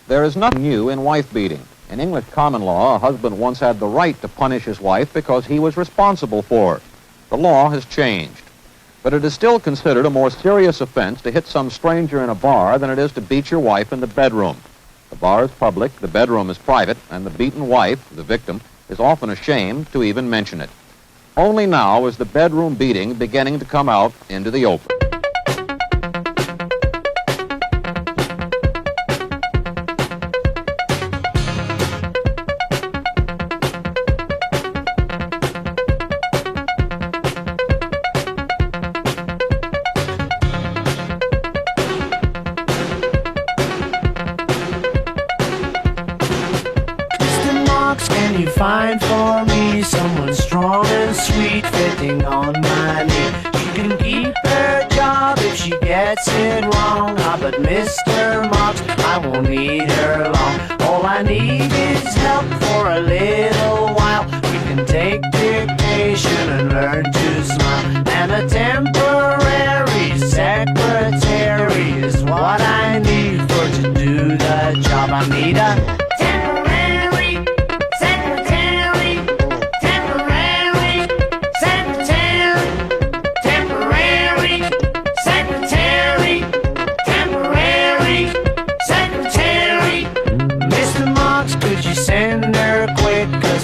There is nothing new in wife beating. In English common law, a husband once had the right to punish his wife because he was responsible for her. The law has changed. But it is still considered a more serious offense to hit some stranger in a bar than it is to beat your wife in the bedroom. The bar is public, the bedroom is private, and the beaten wife, the victim, is often ashamed to even mention it. Only now is the bedroom beating beginning to come out into the open. Can you find for me someone strong and sweet fitting on my knee? She can keep her job if she gets it wrong. Ah, but Mr. Marks, I won't need her long. All I need is help for a little while. We can take dictation and learn to smile. And a temporary secretary is what I need for to do the job. I need a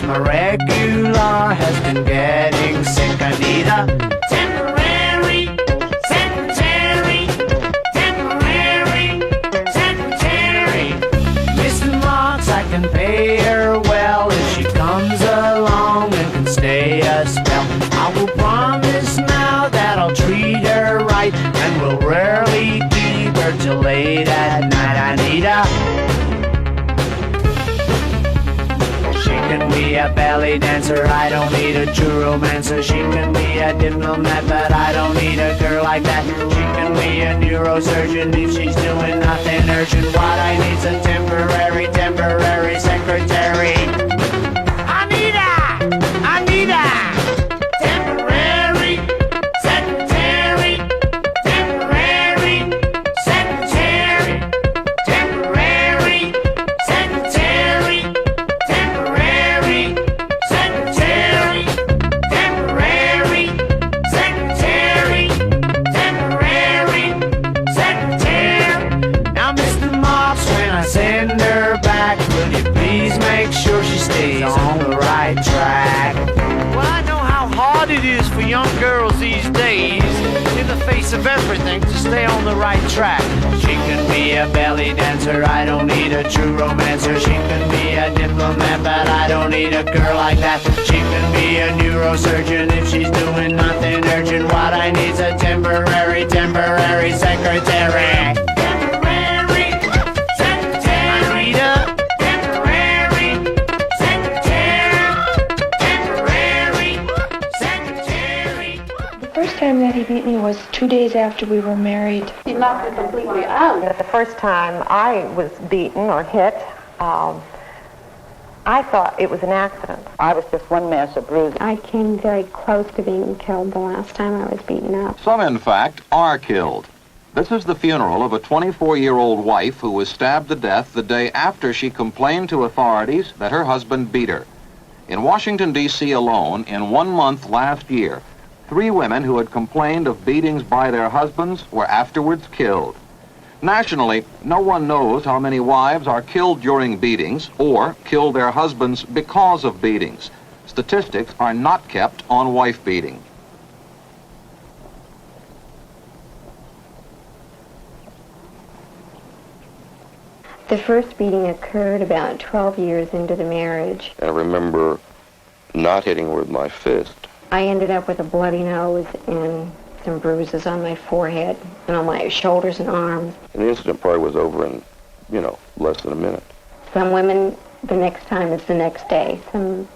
my regular has been getting sick. I need a temporary secretary, temporary secretary. Mr. Marks, I can pay her well if she comes along and can stay a spell. I will promise now that I'll treat her right and will rarely keep her till late at night. I need a can be a belly dancer, I don't need a true romancer. She can be a diplomat, but I don't need a girl like that. She can be a neurosurgeon if she's doing nothing urgent. What I need's a temporary secretary. I need a temporary secretary, temporary secretary, temporary secretary. Send her back, will you please make sure she stays on the right track? Well, I know how hard it is for young girls these days, in the face of everything, to stay on the right track. She can be a belly dancer, I don't need a true romancer. She can be a diplomat, but I don't need a girl like that. She can be a neurosurgeon if she's doing nothing urgent. What I need's a temporary secretary. The first time that he beat me was 2 days after we were married. He knocked me completely out. The first time I was beaten or hit, I thought it was an accident. I was just one mass of bruises. I came very close to being killed the last time I was beaten up. Some, in fact, are killed. This is the funeral of a 24-year-old wife who was stabbed to death the day after she complained to authorities that her husband beat her. In Washington, D.C. alone, in 1 month last year, 3 women who had complained of beatings by their husbands were afterwards killed. Nationally, no one knows how many wives are killed during beatings or kill their husbands because of beatings. Statistics are not kept on wife beating. The first beating occurred about 12 years into the marriage. I remember not hitting her with my fist. I ended up with a bloody nose and some bruises on my forehead and on my shoulders and arms. And the incident probably was over in, less than a minute. Some women, the next time is the next day. For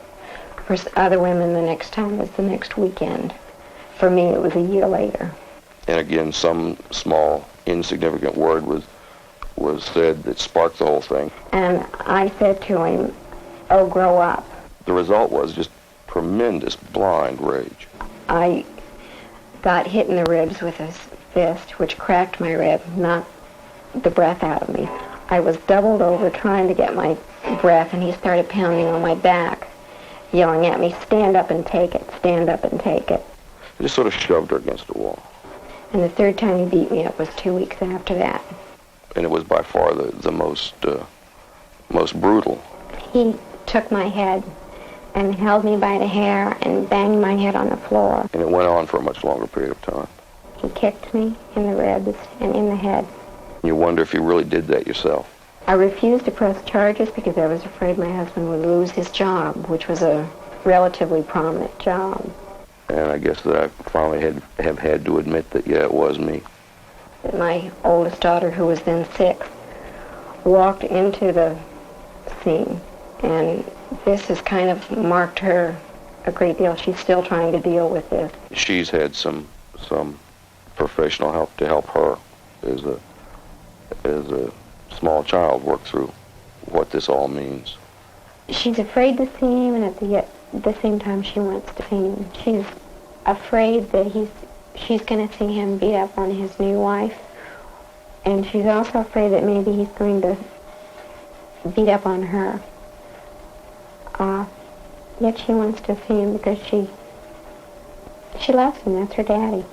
other women, the next time is the next weekend. For me, it was a year later. And again, some small, insignificant word was said that sparked the whole thing. And I said to him, "Oh, grow up." The result was just tremendous blind rage. I got hit in the ribs with his fist, which cracked my rib, knocked the breath out of me. I was doubled over trying to get my breath, and he started pounding on my back, yelling at me, "Stand up and take it, stand up and take it." He just sort of shoved her against the wall. And the third time he beat me up was 2 weeks after that. And it was by far the most brutal. He took my head and held me by the hair and banged my head on the floor. And it went on for a much longer period of time. He kicked me in the ribs and in the head. You wonder if you really did that yourself. I refused to press charges because I was afraid my husband would lose his job, which was a relatively prominent job. And I guess that I finally have had to admit that, yeah, it was me. My oldest daughter, who was then 6, walked into the scene, and this has kind of marked her a great deal. She's still trying to deal with this. She's had some professional help to help her as a small child work through what this all means. She's afraid to see him, and at the same time she wants to see him. She's afraid that she's going to see him beat up on his new wife, and she's also afraid that maybe he's going to beat up on her. Yet she wants to see him because she loves him. That's her daddy.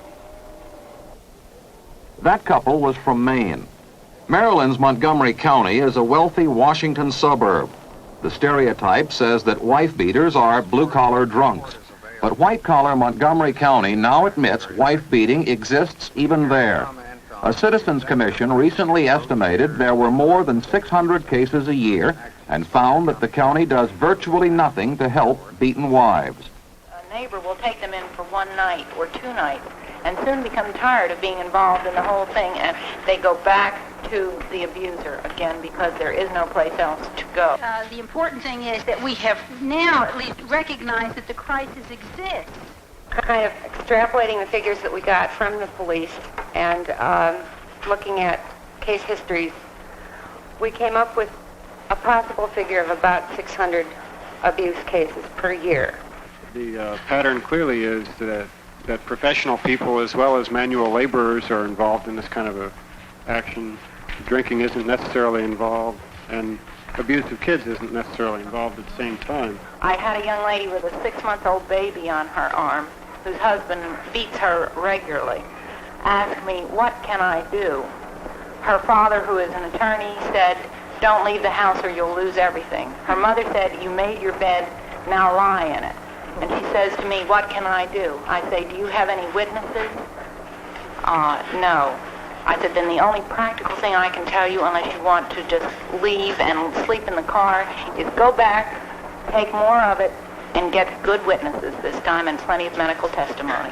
That couple was from Maine. Maryland's Montgomery County is a wealthy Washington suburb. The stereotype says that wife-beaters are blue-collar drunks. But white-collar Montgomery County now admits wife-beating exists even there. A Citizens Commission recently estimated there were more than 600 cases a year and found that the county does virtually nothing to help beaten wives. A neighbor will take them in for one night or 2 nights and soon become tired of being involved in the whole thing, and they go back to the abuser again because there is no place else to go. The important thing is that we have now at least recognized that the crisis exists. Kind of extrapolating the figures that we got from the police and looking at case histories, we came up with a possible figure of about 600 abuse cases per year. The pattern clearly is that professional people as well as manual laborers are involved in this kind of action. Drinking isn't necessarily involved, and abuse of kids isn't necessarily involved at the same time. I had a young lady with a 6-month-old baby on her arm whose husband beats her regularly. Asked me, what can I do? Her father, who is an attorney, said, don't leave the house or you'll lose everything. Her mother said, you made your bed, now lie in it. And she says to me, what can I do? I say, do you have any witnesses? No. I said, then the only practical thing I can tell you, unless you want to just leave and sleep in the car, is go back, take more of it, and get good witnesses this time and plenty of medical testimony.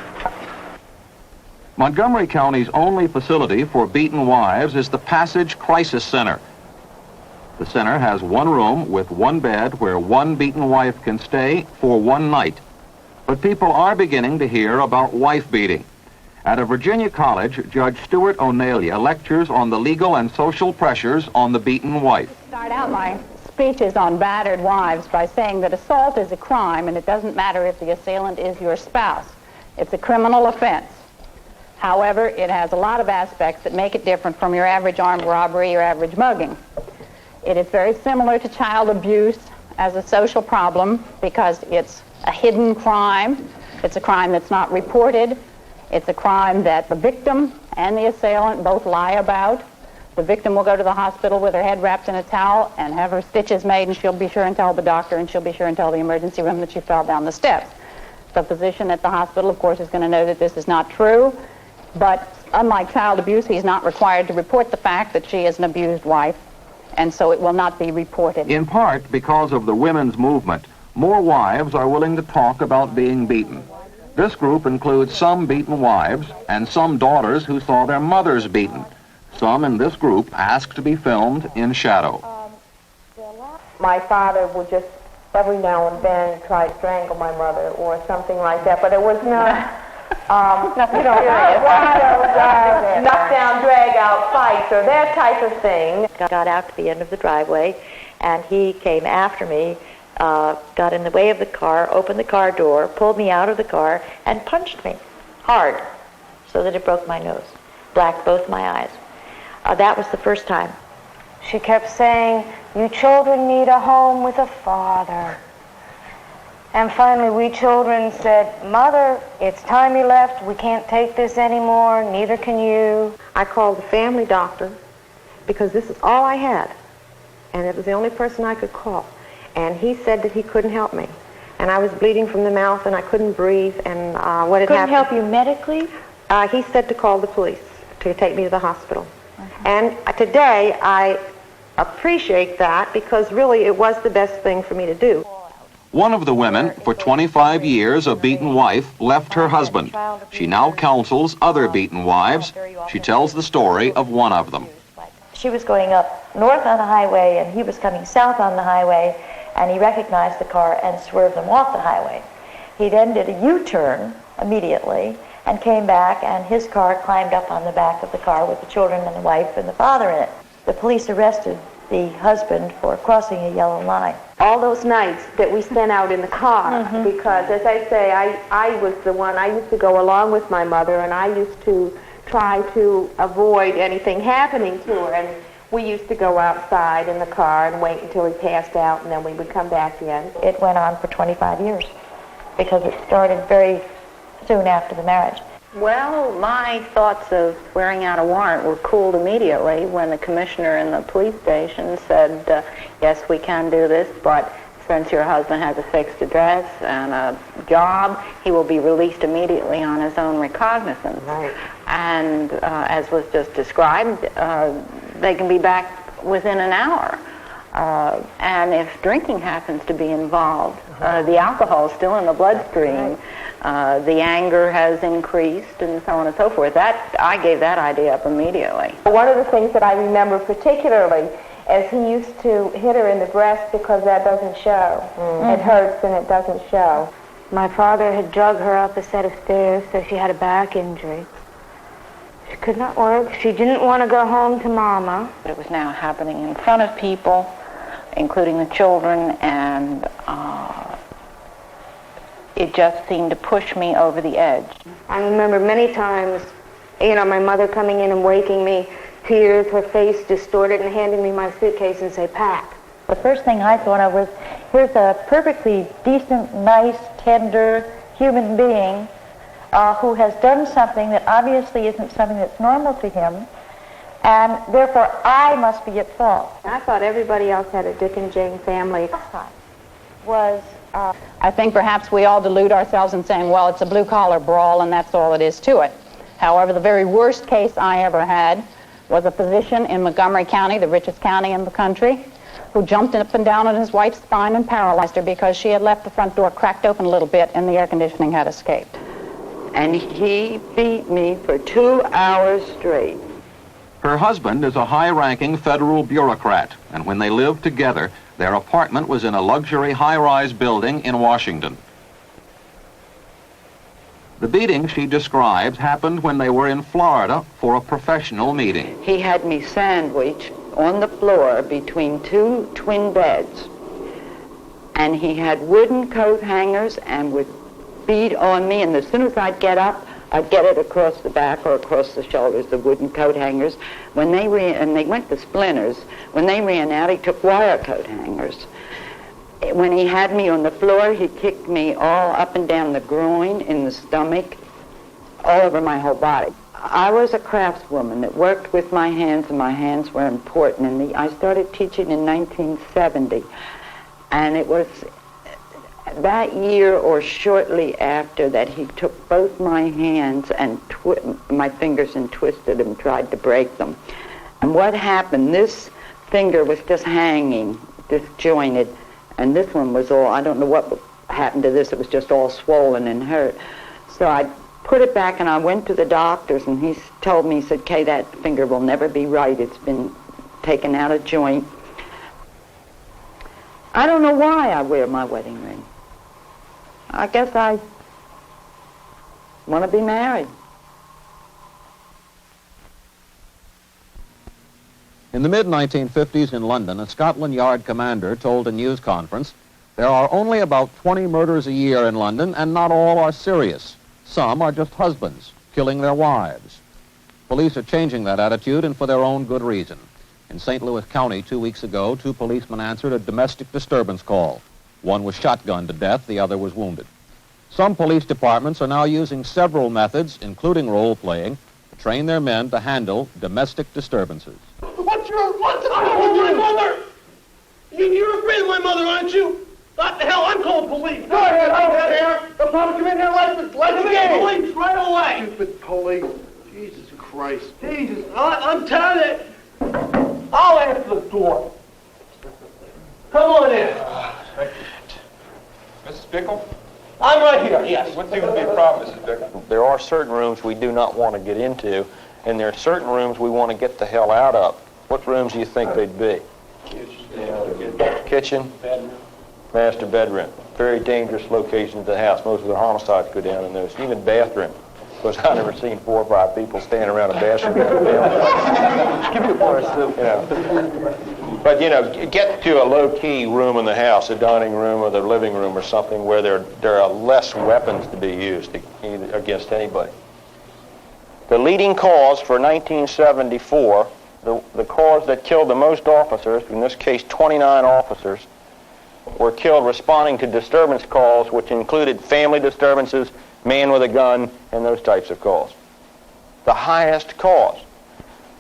Montgomery County's only facility for beaten wives is the Passage Crisis Center. The center has 1 room with 1 bed where 1 beaten wife can stay for 1 night. But people are beginning to hear about wife beating. At a Virginia college, Judge Stuart O'Nalia lectures on the legal and social pressures on the beaten wife. Start out my speeches on battered wives by saying that assault is a crime, and it doesn't matter if the assailant is your spouse. It's a criminal offense. However, it has a lot of aspects that make it different from your average armed robbery or average mugging. It is very similar to child abuse as a social problem because it's a hidden crime. It's a crime that's not reported. It's a crime that the victim and the assailant both lie about. The victim will go to the hospital with her head wrapped in a towel and have her stitches made, and she'll be sure and tell the doctor, and she'll be sure and tell the emergency room that she fell down the steps. The physician at the hospital, of course, is going to know that this is not true, but unlike child abuse, he's not required to report the fact that she is an abused wife, and so it will not be reported. In part because of the women's movement, more wives are willing to talk about being beaten. This group includes some beaten wives and some daughters who saw their mothers beaten. Some in this group asked to be filmed in shadow. My father would just every now and then try to strangle my mother or something like that, but it was not, knock-down, drag-out fights or that type of thing. Got out to the end of the driveway, and he came after me, got in the way of the car, opened the car door, pulled me out of the car, and punched me hard so that it broke my nose, blacked both my eyes. That was the first time. She kept saying, "You children need a home with a father." And finally, we children said, "Mother, it's time you left. We can't take this anymore. Neither can you." I called the family doctor because this is all I had. And it was the only person I could call. And he said that he couldn't help me. And I was bleeding from the mouth and I couldn't breathe. And what had Couldn't happened... help you medically? He said to call the police to take me to the hospital. And today I appreciate that because really it was the best thing for me to do. One of the women, for 25 years a beaten wife, left her husband. She now counsels other beaten wives. She tells the story of one of them. She was going up north on the highway and he was coming south on the highway, and he recognized the car and swerved them off the highway. He then did a U-turn immediately and came back, and his car climbed up on the back of the car with the children and the wife and the father in it. The police arrested the husband for crossing a yellow line. All those nights that we spent out in the car, because as I say, I was the one, I used to go along with my mother, and I used to try to avoid anything happening to her. And we used to go outside in the car and wait until he passed out, and then we would come back again. It went on for 25 years because it started very soon after the marriage. Well, my thoughts of swearing out a warrant were cooled immediately when the commissioner in the police station said, yes, we can do this, but since your husband has a fixed address and a job, he will be released immediately on his own recognizance. Right. And as was just described, they can be back within an hour. And if drinking happens to be involved, the alcohol is still in the bloodstream. The anger has increased, and so on and so forth. I gave that idea up immediately. One of the things that I remember particularly is he used to hit her in the breast because that doesn't show. It hurts and it doesn't show. My father had drug her up a set of stairs, so she had a back injury. She could not work. She didn't want to go home to Mama. It was now happening in front of people, including the children, and it just seemed to push me over the edge. I remember many times, my mother coming in and waking me, tears, her face distorted, and handing me my suitcase and say, "Pack." The first thing I thought of was, here's a perfectly decent, nice, tender human being who has done something that obviously isn't something that's normal to him, and therefore I must be at fault. I thought everybody else had a Dick and Jane family. I think perhaps we all delude ourselves in saying, well, it's a blue-collar brawl and that's all it is to it. However, the very worst case I ever had was a physician in Montgomery County, the richest county in the country, who jumped up and down on his wife's spine and paralyzed her because she had left the front door cracked open a little bit and the air conditioning had escaped. And he beat me for 2 hours straight. Her husband is a high-ranking federal bureaucrat, and when they lived together, their apartment was in a luxury high-rise building in Washington. The beating she describes happened when they were in Florida for a professional meeting. He had me sandwiched on the floor between 2 twin beds, and he had wooden coat hangers and would beat on me, and as soon as I'd get up, I'd get it across the back or across the shoulders, the wooden coat hangers. When they and they went to splinters. When they ran out, he took wire coat hangers. When he had me on the floor, he kicked me all up and down the groin, in the stomach, all over my whole body. I was a craftswoman that worked with my hands, and my hands were important. And I started teaching in 1970, and it was that year or shortly after that he took both my hands and my fingers and twisted them, tried to break them. And what happened, this finger was just hanging, disjointed, and this one was all, I don't know what happened to this, it was just all swollen and hurt. So I put it back and I went to the doctors, and he told me, he said, "Kay, that finger will never be right. It's been taken out of joint." I don't know why I wear my wedding ring. I guess I want to be married. In the mid-1950s in London, a Scotland Yard commander told a news conference, "There are only about 20 murders a year in London, and not all are serious. Some are just husbands killing their wives." Police are changing that attitude, and for their own good reason. In St. Louis County 2 weeks ago, 2 policemen answered a domestic disturbance call. One was shotgunned to death, the other was wounded. Some police departments are now using several methods, including role-playing, to train their men to handle domestic disturbances. What's my mother? You're afraid of my mother, aren't you? What the hell? I'm calling police. Go ahead, I don't care. The public come in here like the game. Police right away. Stupid police. Jesus Christ. Jesus, I'm telling you. I'll answer the door. Come on in. Mrs. Bickle? I'm right here, yes. What seems to be a problem, Mrs. Bickle? There are certain rooms we do not want to get into, and there are certain rooms we want to get the hell out of. What rooms do you think they'd be? Kitchen? Bedroom. Master bedroom. Very dangerous locations of the house. Most of the homicides go down in those. Even bathroom. Because I've never seen 4 or 5 people standing around a bathroom. Give me a bar of soup. But, get to a low-key room in the house, a dining room or the living room or something where there are less weapons to be used against anybody. The leading cause for 1974, the cause that killed the most officers, in this case 29 officers, were killed responding to disturbance calls, which included family disturbances, man with a gun, and those types of calls. The highest cause.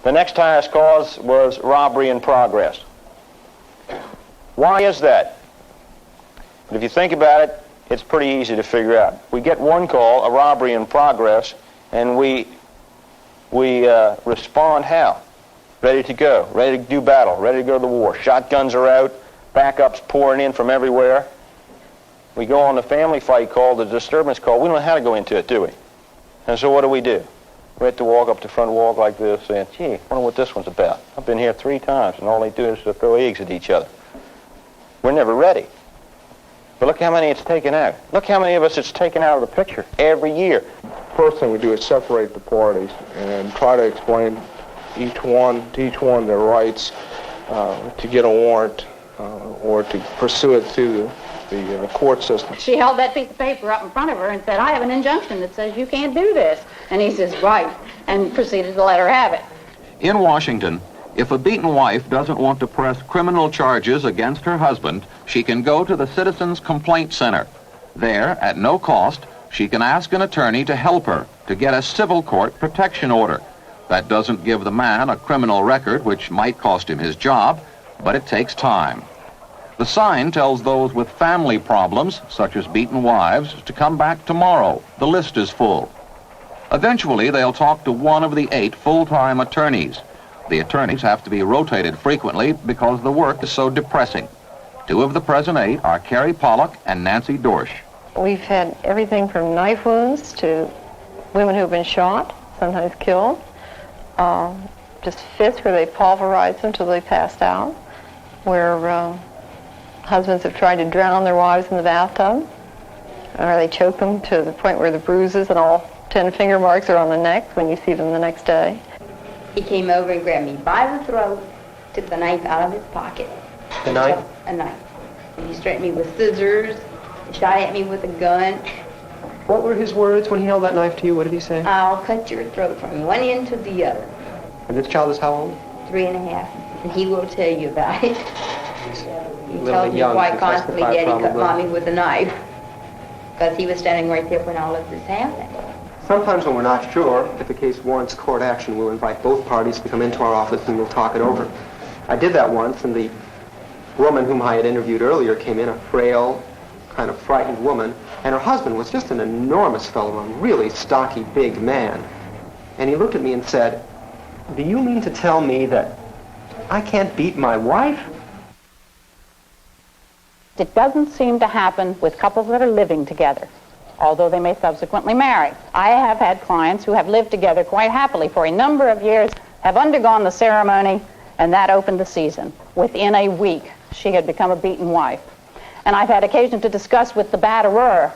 The next highest cause was robbery in progress. Why is that? But if you think about it, it's pretty easy to figure out. We get one call, a robbery in progress, and we respond how? Ready to go, ready to do battle, ready to go to the war. Shotguns are out, backups pouring in from everywhere. We go on the family fight call, the disturbance call. We don't know how to go into it, do we? And so what do? We have to walk up the front walk like this saying, gee, I wonder what this one's about. I've been here 3 times, and all they do is to throw eggs at each other. We're never ready. But look how many it's taken out. Look how many of us it's taken out of the picture every year. First thing we do is separate the parties and try to explain to each one their rights to get a warrant or to pursue it through the court system. She held that piece of paper up in front of her and said, I have an injunction that says you can't do this. And he says, right, and proceeded to let her have it. In Washington, if a beaten wife doesn't want to press criminal charges against her husband, she can go to the Citizens Complaint Center. There, at no cost, she can ask an attorney to help her to get a civil court protection order. That doesn't give the man a criminal record, which might cost him his job, but it takes time. The sign tells those with family problems, such as beaten wives, to come back tomorrow. The list is full. Eventually, they'll talk to one of the 8 full-time attorneys. The attorneys have to be rotated frequently because the work is so depressing. 2 of the present 8 are Carrie Pollock and Nancy Dorsch. We've had everything from knife wounds to women who've been shot, sometimes killed, just fits where they pulverized them until they passed out, where husbands have tried to drown their wives in the bathtub, or they choke them to the point where the bruises and all 10 finger marks are on the neck when you see them the next day. He came over and grabbed me by the throat, took the knife out of his pocket. A knife? A knife. And he threatened me with scissors, shot at me with a gun. What were his words when he held that knife to you? What did he say? I'll cut your throat from one end to the other. And this child is how old? 3 and a half. And he will tell you about it. He tells me quite constantly, Daddy cut Mommy with a knife. Because he was standing right there when all of this happened. Sometimes when we're not sure if the case warrants court action, we'll invite both parties to come into our office and we'll talk it over. I did that once, and the woman whom I had interviewed earlier came in, a frail, kind of frightened woman, and her husband was just an enormous fellow, a really stocky, big man. And he looked at me and said, do you mean to tell me that I can't beat my wife? It doesn't seem to happen with couples that are living together, although they may subsequently marry. I have had clients who have lived together quite happily for a number of years, have undergone the ceremony, and that opened the season. Within a week, she had become a beaten wife. And I've had occasion to discuss with the batterer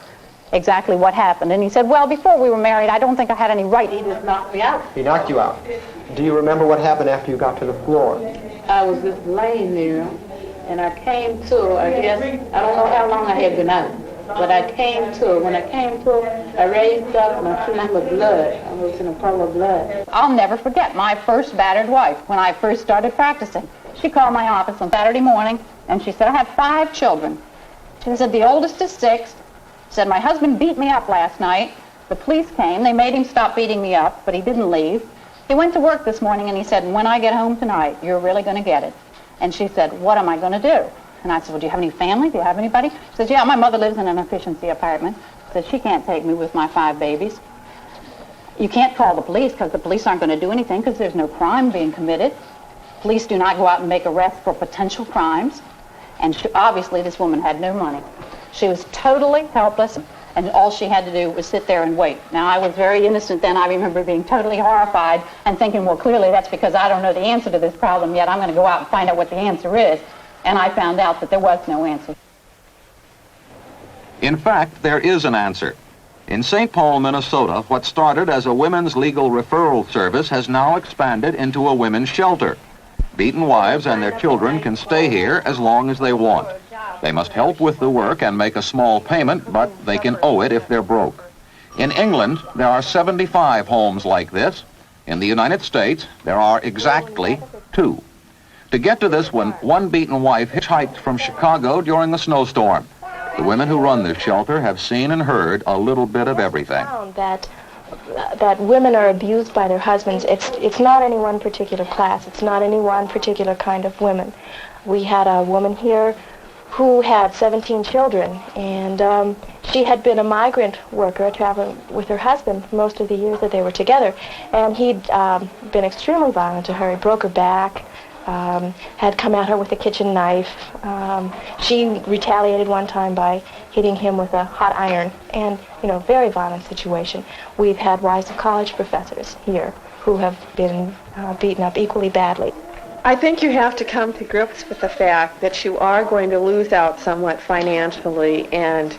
exactly what happened. And he said, well, before we were married, I don't think I had any right. He just knocked me out. He knocked you out. Do you remember what happened after you got to the floor? I was just laying there, and I came to, I guess, I don't know how long I had been out. But I came to it. When I came to it, I raised up and I filled him with blood. I was in a puddle of blood. I'll never forget my first battered wife when I first started practicing. She called my office on Saturday morning and she said, I have 5 children. She said, the oldest is 6. She said, my husband beat me up last night. The police came. They made him stop beating me up, but he didn't leave. He went to work this morning and he said, when I get home tonight, you're really going to get it. And she said, what am I going to do? And I said, well, do you have any family? Do you have anybody? She says, yeah, my mother lives in an efficiency apartment. She says, she can't take me with my 5 babies. You can't call the police because the police aren't going to do anything because there's no crime being committed. Police do not go out and make arrests for potential crimes. And obviously this woman had no money. She was totally helpless, and all she had to do was sit there and wait. Now, I was very innocent then. I remember being totally horrified and thinking, well, clearly that's because I don't know the answer to this problem yet. I'm going to go out and find out what the answer is. And I found out that there was no answer. In fact, there is an answer. In St. Paul, Minnesota, what started as a women's legal referral service has now expanded into a women's shelter. Beaten wives and their children can stay here as long as they want. They must help with the work and make a small payment, but they can owe it if they're broke. In England, there are 75 homes like this. In the United States, there are exactly 2. To get to this one, one beaten wife hitchhiked from Chicago during a snowstorm. The women who run this shelter have seen and heard a little bit of everything. That women are abused by their husbands. It's not any one particular class. It's not any one particular kind of women. We had a woman here who had 17 children, and she had been a migrant worker traveling with her husband most of the years that they were together, and he'd been extremely violent to her. He broke her back, had come at her with a kitchen knife. She retaliated one time by hitting him with a hot iron, and, very violent situation. We've had wives of college professors here who have been beaten up equally badly. I think you have to come to grips with the fact that you are going to lose out somewhat financially and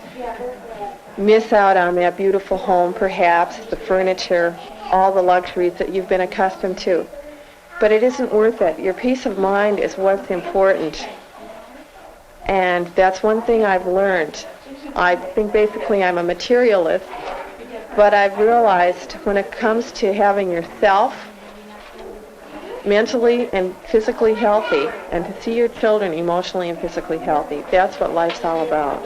miss out on that beautiful home, perhaps, the furniture, all the luxuries that you've been accustomed to. But it isn't worth it. Your peace of mind is what's important. And that's one thing I've learned. I think basically I'm a materialist, but I've realized when it comes to having yourself mentally and physically healthy, and to see your children emotionally and physically healthy, that's what life's all about.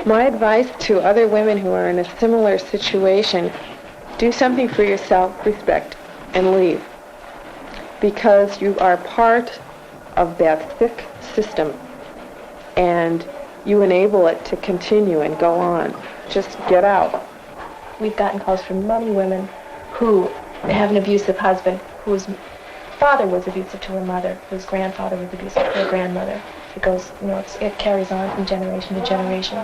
My advice to other women who are in a similar situation: do something for your self-respect and leave, because you are part of that sick system and you enable it to continue and go on. Just get out. We've gotten calls from many women who have an abusive husband, whose father was abusive to her mother, whose grandfather was abusive to her grandmother. It goes, it carries on from generation to generation.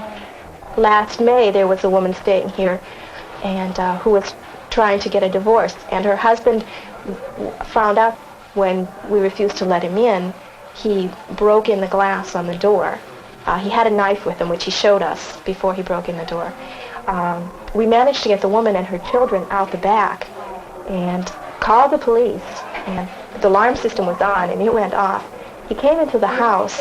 Last May, there was a woman staying here and who was trying to get a divorce, and her husband found out when we refused to let him in. He broke in the glass on the door. He had a knife with him, which he showed us before he broke in the door. We managed to get the woman and her children out the back and called the police, and the alarm system was on and it went off. He came into the house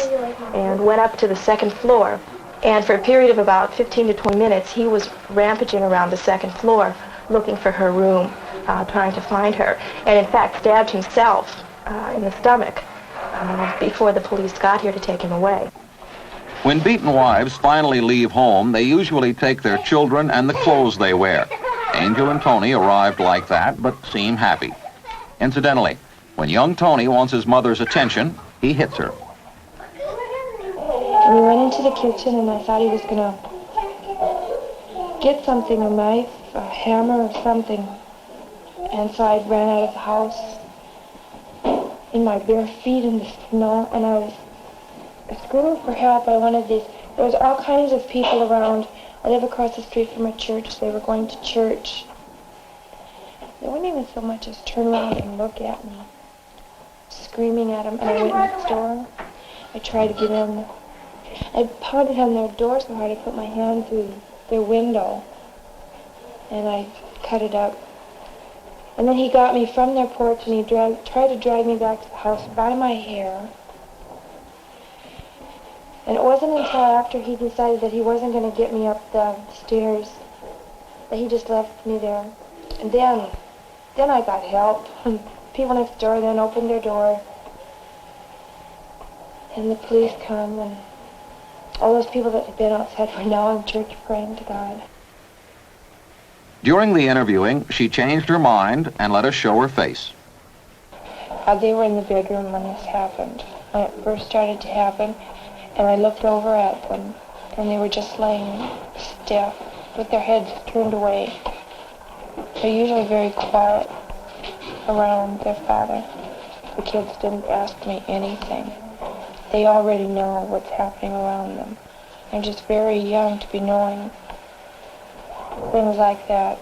and went up to the 2nd floor, and for a period of about 15 to 20 minutes he was rampaging around the 2nd floor looking for her room, trying to find her, and in fact stabbed himself in the stomach before the police got here to take him away. When beaten wives finally leave home, they usually take their children and the clothes they wear. Angel and Tony arrived like that, but seem happy. Incidentally, when young Tony wants his mother's attention, he hits her. We went into the kitchen and I thought he was going to get something, a knife, a hammer or something. And so I ran out of the house in my bare feet in the snow, and I was screaming for help. I wanted these. There was all kinds of people around. I live across the street from a church. They were going to church. They wouldn't even so much as turn around and look at me, screaming at them. And I went next door. I tried to get in. I pounded on their door so hard I put my hand through their window, and I cut it up. And then he got me from their porch and he tried to drag me back to the house by my hair. And it wasn't until after he decided that he wasn't going to get me up the stairs that he just left me there. And then I got help. People next door then opened their door. And the police come, and all those people that had been outside were now in church praying to God. During the interviewing, she changed her mind and let us show her face. They were in the bedroom when this happened. When it first started to happen, and I looked over at them, and they were just laying stiff, with their heads turned away. They're usually very quiet around their father. The kids didn't ask me anything. They already know what's happening around them. They're just very young to be knowing things like that.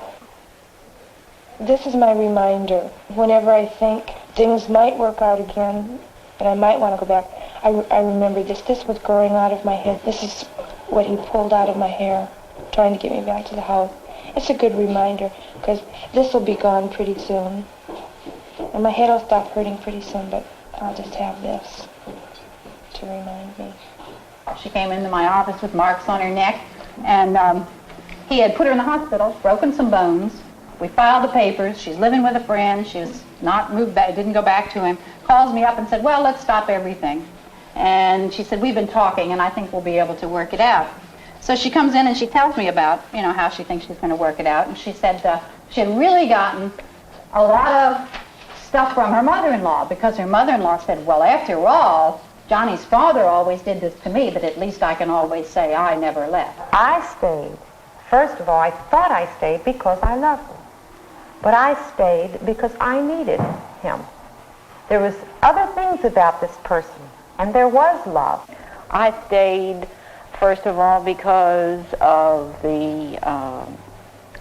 This is my reminder. Whenever I think things might work out again, and I might want to go back, I remember this. This was growing out of my head. This is what he pulled out of my hair, trying to get me back to the house. It's a good reminder, because this will be gone pretty soon. And my head will stop hurting pretty soon, but I'll just have this to remind me. She came into my office with marks on her neck, and he had put her in the hospital, broken some bones. We filed the papers. She's living with a friend. She's not moved back, didn't go back to him. Calls me up and said, well, let's stop everything. And she said, we've been talking, and I think we'll be able to work it out. So she comes in and she tells me about, how she thinks she's going to work it out. And she said she had really gotten a lot of stuff from her mother-in-law, because her mother-in-law said, well, after all, Johnny's father always did this to me, but at least I can always say I never left. I stayed. First of all, I thought I stayed because I loved him. But I stayed because I needed him. There was other things about this person, and there was love. I stayed, first of all, because of the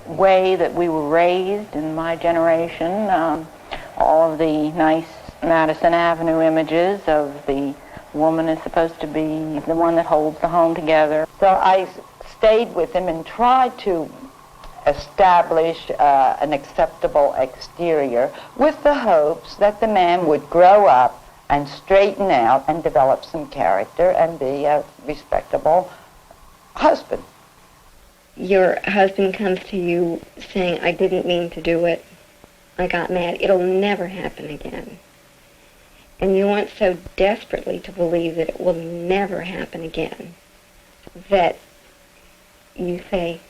way that we were raised in my generation. All of the nice Madison Avenue images of the woman is supposed to be the one that holds the home together. So I stayed with him and tried to establish an acceptable exterior with the hopes that the man would grow up and straighten out and develop some character and be a respectable husband. Your husband comes to you saying, I didn't mean to do it. I got mad. It'll never happen again. And you want so desperately to believe that it will never happen again that you say,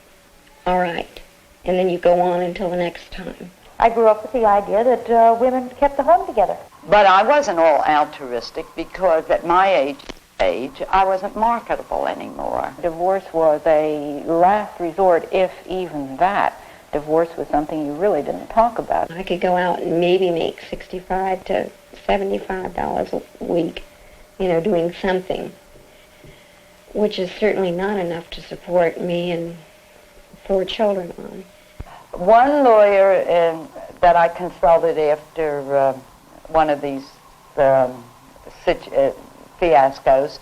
all right, and then you go on until the next time. I grew up with the idea that women kept the home together. But I wasn't all altruistic, because at my age, I wasn't marketable anymore. Divorce was a last resort, if even that. Divorce was something you really didn't talk about. I could go out and maybe make $65 to $75 a week, doing something, which is certainly not enough to support me and 4 children on. One lawyer that I consulted after one of these fiascos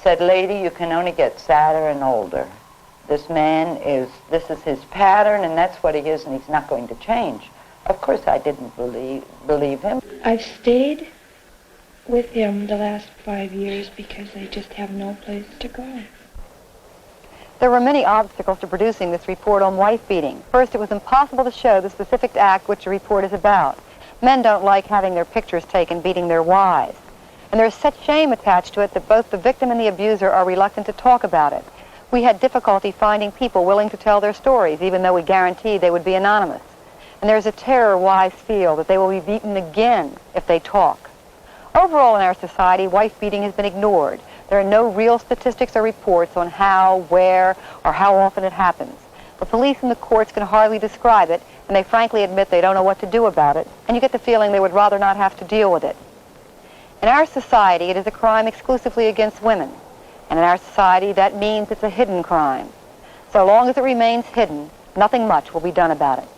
said, lady, you can only get sadder and older. This is his pattern, and that's what he is, and he's not going to change. Of course, I didn't believe him. I've stayed with him the last 5 years because I just have no place to go. There were many obstacles to producing this report on wife beating. First, it was impossible to show the specific act which the report is about. Men don't like having their pictures taken beating their wives. And there is such shame attached to it that both the victim and the abuser are reluctant to talk about it. We had difficulty finding people willing to tell their stories, even though we guaranteed they would be anonymous. And there is a terror wives feel that they will be beaten again if they talk. Overall in our society, wife beating has been ignored. There are no real statistics or reports on how, where, or how often it happens. The police and the courts can hardly describe it, and they frankly admit they don't know what to do about it, and you get the feeling they would rather not have to deal with it. In our society, it is a crime exclusively against women, and in our society, that means it's a hidden crime. So long as it remains hidden, nothing much will be done about it.